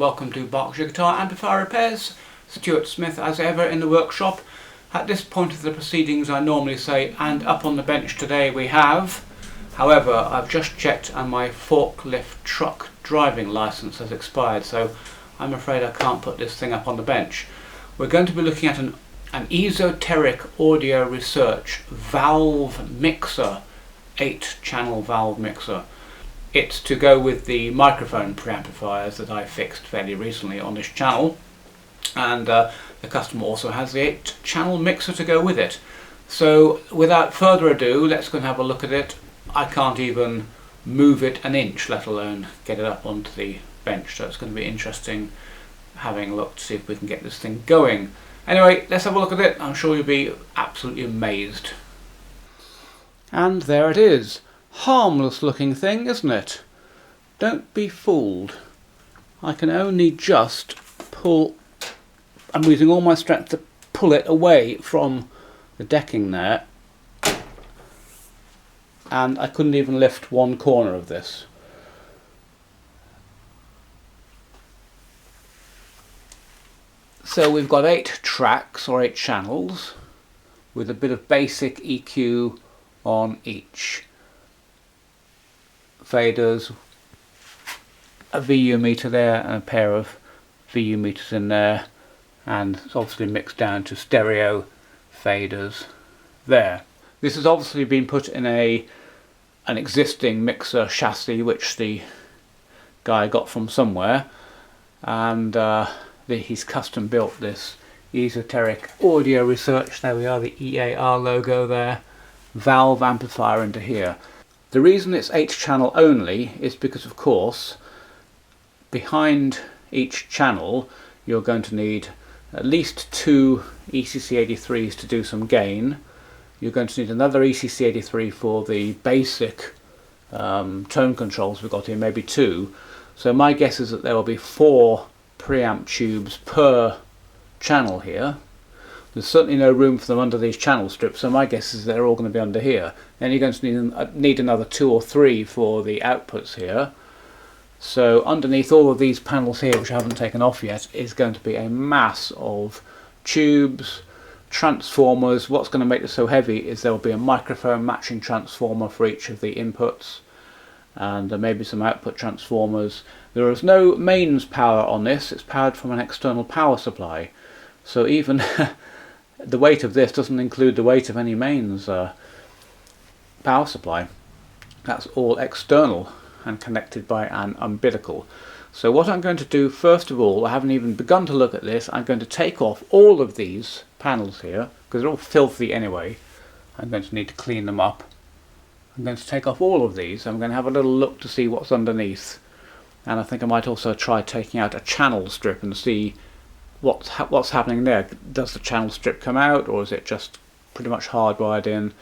welcome to Berkshire Guitar Amplifier Repairs. Stuart Smith as ever in the workshop. At this point of the proceedings I normally say, and up on the bench today we have. However, I've just checked and my forklift truck driving license has expired, so I'm afraid I can't put this thing up on the bench. We're going to be looking at an Esoteric audio research valve mixer, 8-channel valve mixer. It's to go with the microphone preamplifiers that I fixed fairly recently on this channel, and the customer also has the 8-channel mixer to go with it. So without further ado, let's go and have a look at it. I can't even move it an inch, let alone get it up onto the bench, so it's going to be interesting having a look to see if we can get this thing going. Anyway, let's have a look at it. I'm sure you'll be absolutely amazed. And there it is. Harmless looking thing, isn't it? Don't be fooled. I can only just pull, I'm using all my strength to pull it away from the decking there, and I couldn't even lift one corner of this. So we've got 8 tracks or 8 channels with a bit of basic EQ on each. Faders, a VU meter there and a pair of VU meters in there, and it's obviously mixed down to stereo faders there. This has obviously been put in an existing mixer chassis which the guy got from somewhere, and he's custom built this Esoteric audio research. There we are, the EAR logo there, valve amplifier into here. The reason it's 8-channel only is because, of course, behind each channel you're going to need at least 2 ECC83s to do some gain. You're going to need another ECC83 for the basic tone controls we've got here, maybe 2. So my guess is that there will be 4 preamp tubes per channel here. There's certainly no room for them under these channel strips, so my guess is they're all going to be under here. Then you're going to need another 2 or 3 for the outputs here. So underneath all of these panels here, which I haven't taken off yet, is going to be a mass of tubes, transformers. What's going to make this so heavy is there will be a microphone matching transformer for each of the inputs, and maybe some output transformers. There is no mains power on this, it's powered from an external power supply. So even the weight of this doesn't include the weight of any mains power supply. That's all external and connected by an umbilical. So what I'm going to do first of all, I haven't even begun to look at this, I'm going to take off all of these panels here, because they're all filthy anyway. I'm going to need to clean them up. I'm going to take off all of these. I'm going to have a little look to see what's underneath, and I think I might also try taking out a channel strip and see what's happening there. Does the channel strip come out, or is it just pretty much hardwired in?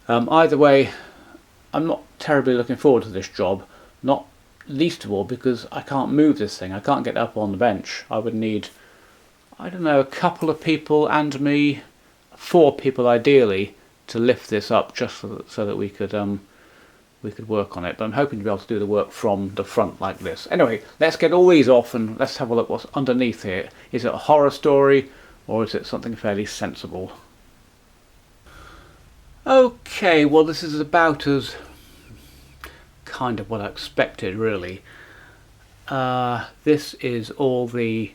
Either way, I'm not terribly looking forward to this job, not least of all because I can't move this thing. I can't get up on the bench. I would need, I don't know, a couple of people and me, 4 people ideally, to lift this up just so that we could work on it. But I'm hoping to be able to do the work from the front like this. Anyway, let's get all these off and let's have a look what's underneath here. Is it a horror story or is it something fairly sensible? Okay, well this is about as kind of what I expected really. This is all the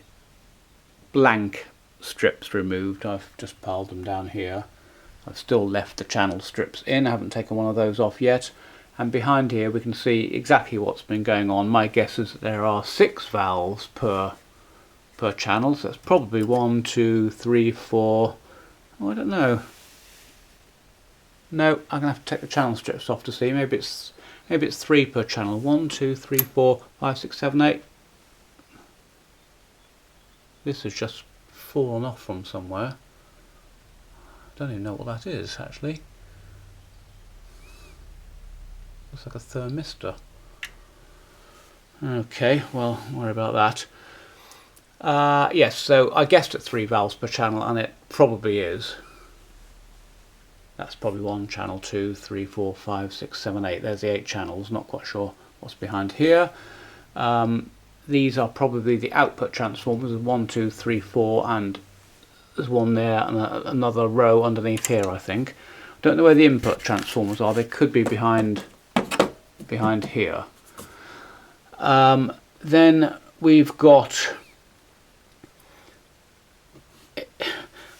blank strips removed. I've just piled them down here. I've still left the channel strips in, I haven't taken one of those off yet. And behind here we can see exactly what's been going on. My guess is that there are 6 valves per channel, so that's probably 1, 2, 3, 4, oh, I don't know. No, I'm going to have to take the channel strips off to see. Maybe it's 3 per channel. 1, 2, 3, 4, 5, 6, 7, 8. This has just fallen off from somewhere. I don't even know what that is actually. Looks like a thermistor. Okay, well, don't worry about that. Yes, so I guessed at 3 valves per channel, and it probably is. That's probably 1 channel, 2, 3, 4, 5, 6, 7, 8. There's the 8 channels. Not quite sure what's behind here. these are probably the output transformers. There's 1, 2, 3, 4, and there's one there and another row underneath here, I think. Don't know where the input transformers are. They could be behind here. Then we've got,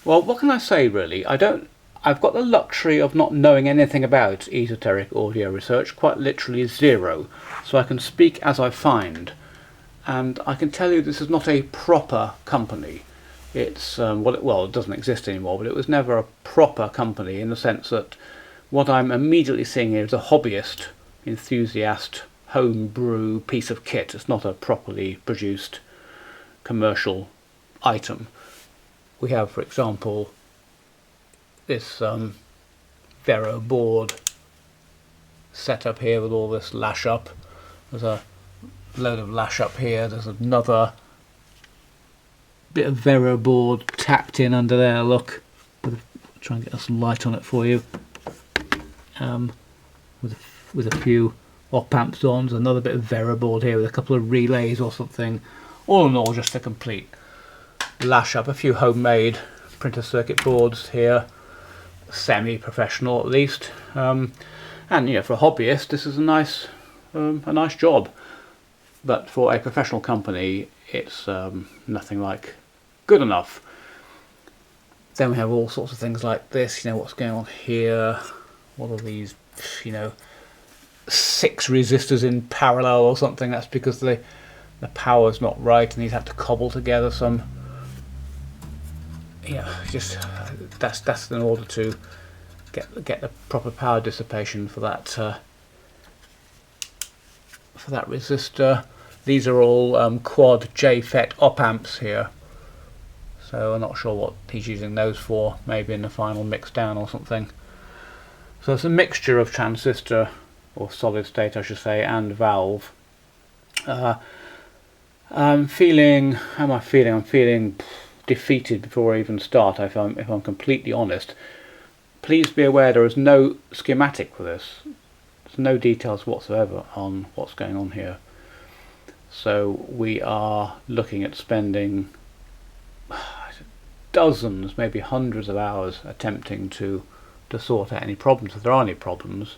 well, what can I say really? I've got the luxury of not knowing anything about esoteric audio research, quite literally zero. So I can speak as I find. And I can tell you this is not a proper company. It's, well, it doesn't exist anymore, but it was never a proper company in the sense that what I'm immediately seeing here is a hobbyist, enthusiast, homebrew piece of kit. It's not a properly produced commercial item. We have, for example, this Vero board set up here with all this lash up. There's a load of lash up here. There's another bit of Vero board tacked in under there. Look, try and get some light on it for you. With a few op amps on. There's another bit of Vero board here with a couple of relays or something. All in all, just a complete lash up. A few homemade printed circuit boards here, semi-professional at least. And you know, for a hobbyist, this is a nice job. But for a professional company, it's nothing like good enough. Then we have all sorts of things like this. You know, what's going on here? What are these? You know, 6 resistors in parallel or something. That's because the power's not right, and these have to cobble together some. You know, just that's in order to get the proper power dissipation for that resistor. These are all quad JFET op amps here, so I'm not sure what he's using those for. Maybe in the final mix down or something. So it's a mixture of transistor, or solid state I should say, and valve. I'm feeling, how am I feeling? I'm feeling defeated before I even start, if I'm completely honest. Please be aware there is no schematic for this. There's no details whatsoever on what's going on here. So we are looking at spending dozens, maybe hundreds of hours attempting to sort out any problems, if there are any problems.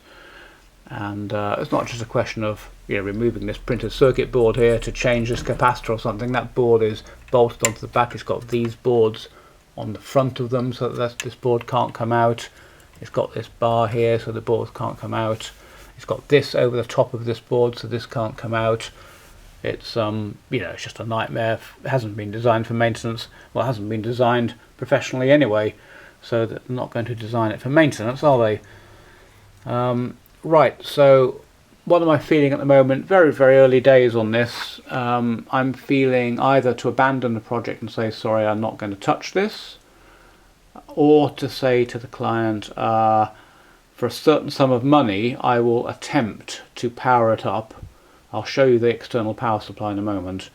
And it's not just a question of, you know, removing this printed circuit board here to change this capacitor or something. That board is bolted onto the back. It's got these boards on the front of them, so that this board can't come out. It's got this bar here, so the boards can't come out. It's got this over the top of this board, so this can't come out. It's you know, it's just a nightmare. It hasn't been designed for maintenance. Well, it hasn't been designed professionally anyway, so they're not going to design it for maintenance, are they? Right, so what am I feeling at the moment? Very, very early days on this. I'm feeling either to abandon the project and say, sorry, I'm not going to touch this, or to say to the client, for a certain sum of money, I will attempt to power it up. I'll show you the external power supply in a moment,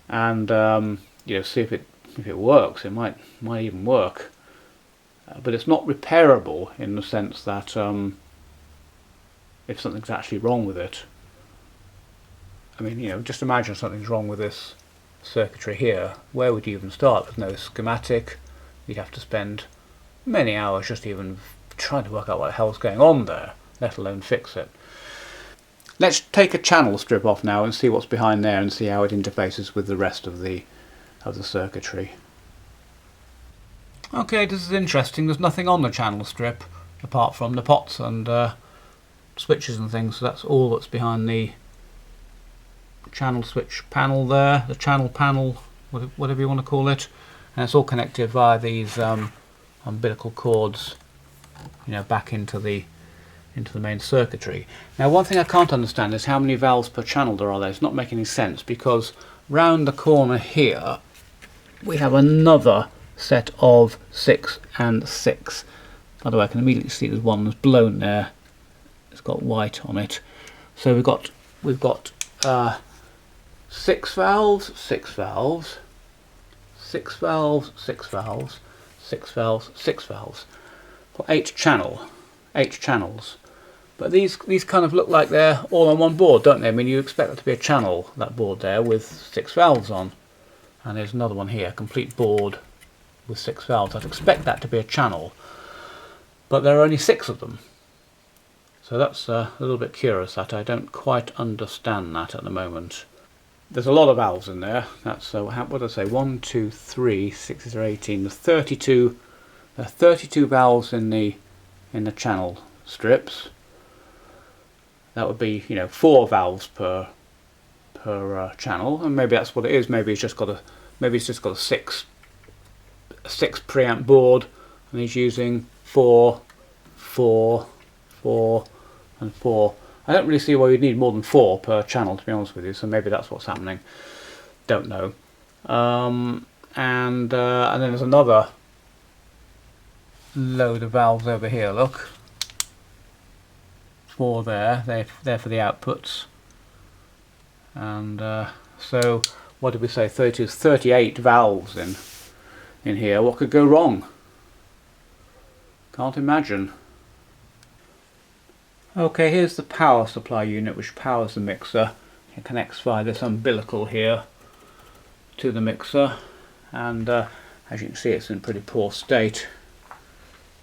and you know, see if it works. It might even work, but it's not repairable in the sense that if something's actually wrong with it. I mean, you know, just imagine something's wrong with this circuitry here. Where would you even start? There's no schematic. You'd have to spend many hours just even trying to work out what the hell's going on there, let alone fix it. Let's take a channel strip off now and see what's behind there and see how it interfaces with the rest of the circuitry. Okay, this is interesting. There's nothing on the channel strip apart from the pots and switches and things, so that's all that's behind the channel switch panel there, the channel panel, whatever you want to call it, and it's all connected via these umbilical cords, you know, back into the main circuitry. Now, one thing I can't understand is how many valves per channel there are there. It's not making any sense, because round the corner here we have another set of 6 and 6. By the way, I can immediately see there's one that's blown there. It's got white on it. So we've got 6 valves, 6 valves, 6 valves, 6 valves, 6 valves, 6 valves for 8 channels. But these kind of look like they're all on one board, don't they? I mean, you expect that to be a channel, that board there, with 6 valves on. And there's another one here, complete board with 6 valves. I'd expect that to be a channel, but there are only 6 of them. So that's a little bit curious, that I don't quite understand that at the moment. There's a lot of valves in there. That's what did I say? 1, 2, 3, 6 or 18. There's 32. There are 32 valves in the channel strips. That would be, 4 valves per channel, and maybe that's what it is. Maybe it's just got a 6 preamp board, and he's using 4, 4, 4, and 4. I don't really see why you'd need more than 4 per channel, to be honest with you. So maybe that's what's happening. Don't know. And then there's another load of valves over here. Look, 4 there. They're for the outputs. And so what did we say? 32, 38 valves in here. What could go wrong? Can't imagine. Okay, here's the power supply unit which powers the mixer. It connects via this umbilical here to the mixer, and as you can see, it's in pretty poor state.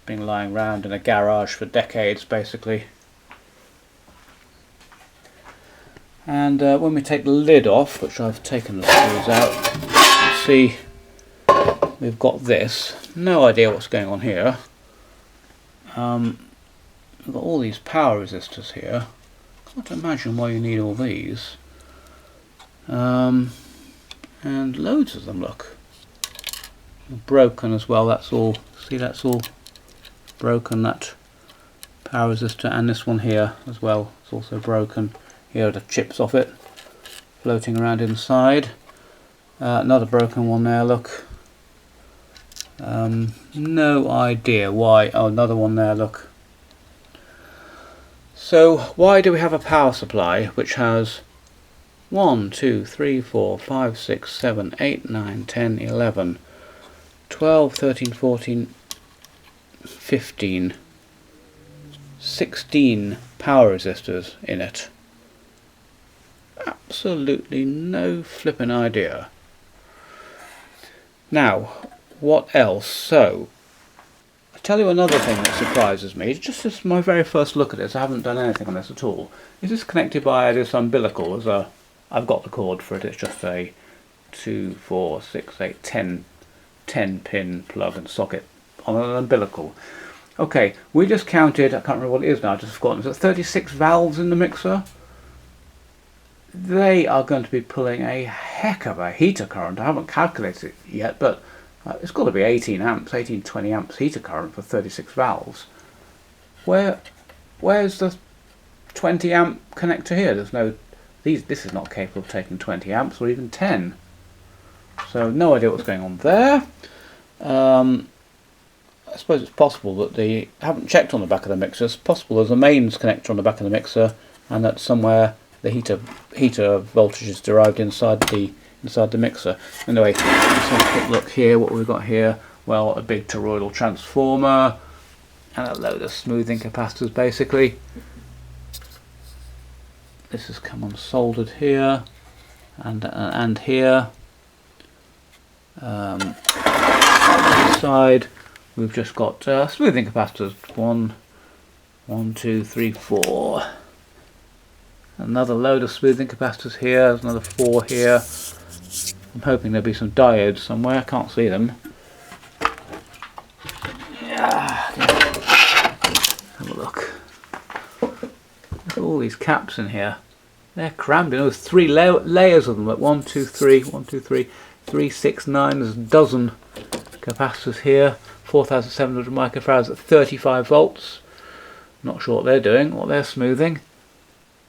Been lying around in a garage for decades basically. And when we take the lid off, which I've taken the screws out, you see we've got this. No idea what's going on here. We've got all these power resistors here. Can't imagine why you need all these. And loads of them, look. Broken as well, that's all. See, that's all broken, that power resistor, and this one here as well. It's also broken. Here are the chips off it floating around inside. Another broken one there, look. No idea why. Oh, another one there, look. So why do we have a power supply which has 1, 2, 3, 4, 5, 6, 7, 8, 9, 10, 11, 12, 13, 14, 15, 16 power resistors in it? Absolutely no flipping idea. Now, what else? So, I'll tell you another thing that surprises me. Just as my very first look at this, I haven't done anything on this at all. Is this connected by this umbilical? I've got the cord for it. It's just a 2, 4, 6, 8, 10 pin plug and socket on an umbilical. Okay, we just counted, I can't remember what it is now, I've just forgotten. Is it 36 valves in the mixer? They are going to be pulling a heck of a heater current. I haven't calculated it yet, but it's got to be 18 amps, 18, 20 amps heater current for 36 valves. Where's the 20 amp connector here? There's no, this is not capable of taking 20 amps or even 10. So no idea what's going on there. I suppose it's possible that I haven't checked on the back of the mixer. It's possible there's a mains connector on the back of the mixer, and that somewhere the heater voltage is derived inside the mixer. Anyway, let's have a quick look here. What we've got here? Well, a big toroidal transformer and a load of smoothing capacitors basically. This has come unsoldered here and here. On the side we've just got smoothing capacitors. 1, 2, 3, 4. Another load of smoothing capacitors here. There's another 4 here. I'm hoping there'll be some diodes somewhere. I can't see them. Yeah. Have a look. Look at all these caps in here. They're crammed in. There's 3 layers of them. Like 1, 2, 3, 1, 2, 3, 3, 6, 9. There's a dozen capacitors here. 4,700 microfarads at 35 volts. Not sure what they're doing, what they're smoothing.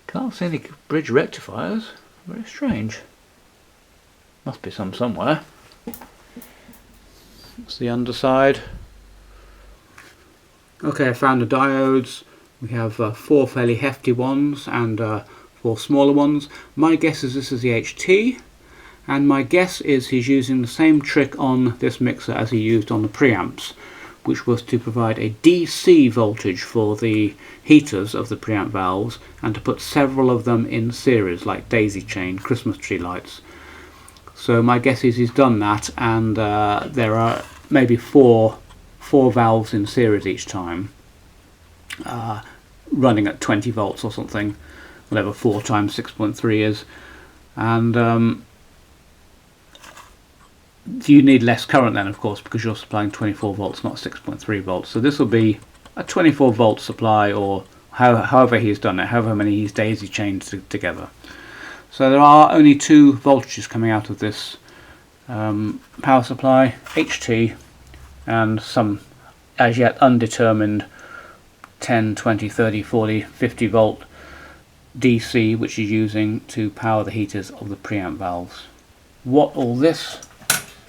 Can't see any bridge rectifiers. Very strange. Must be some somewhere. That's the underside. Okay, I found the diodes. We have 4 fairly hefty ones and 4 smaller ones. My guess is this is the HT, and my guess is he's using the same trick on this mixer as he used on the preamps, which was to provide a DC voltage for the heaters of the preamp valves and to put several of them in series, like daisy chain Christmas tree lights. So my guess is he's done that, and there are maybe four valves in series each time, running at 20 volts or something, whatever 4 times 6.3 is. And you need less current then, of course, because you're supplying 24 volts, not 6.3 volts. So this will be a 24 volt supply, or however he's done it, however many he's daisy chained together. So there are only 2 voltages coming out of this power supply, HT, and some as yet undetermined 10, 20, 30, 40, 50 volt DC, which is using to power the heaters of the preamp valves. What all this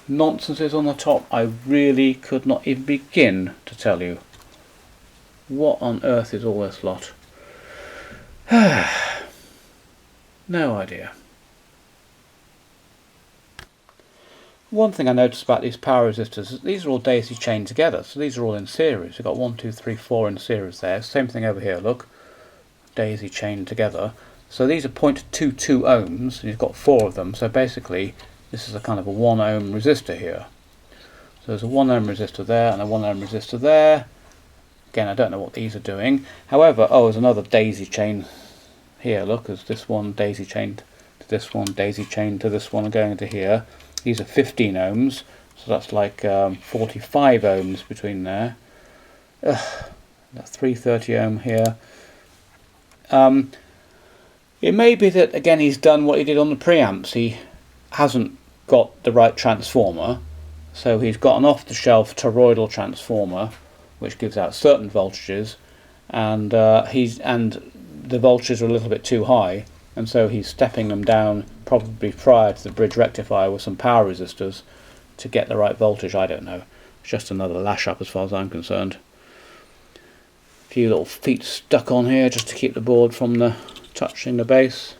nonsense is on the top, I really could not even begin to tell you. What on earth is all this lot? No idea. One thing I noticed about these power resistors is these are all daisy chained together, so these are all in series. We've got 1, 2, 3, 4 in series there. Same thing over here, look. Daisy chained together. So these are 0.22 ohms, and you've got 4 of them, so basically this is a kind of a 1 ohm resistor here. So there's a 1 ohm resistor there and a 1 ohm resistor there. Again, I don't know what these are doing. However, there's another daisy chain here, look, there's this one daisy chained to this one, daisy chained to this one, going into here. These are 15 ohms, so that's like 45 ohms between there. That's 330 ohm here. It may be that, again, he's done what he did on the preamps. He hasn't got the right transformer, so he's got an off-the-shelf toroidal transformer, which gives out certain voltages, and the voltages are a little bit too high, and so he's stepping them down probably prior to the bridge rectifier with some power resistors to get the right voltage. I don't know. It's just another lash up as far as I'm concerned. A few little feet stuck on here just to keep the board from touching the base.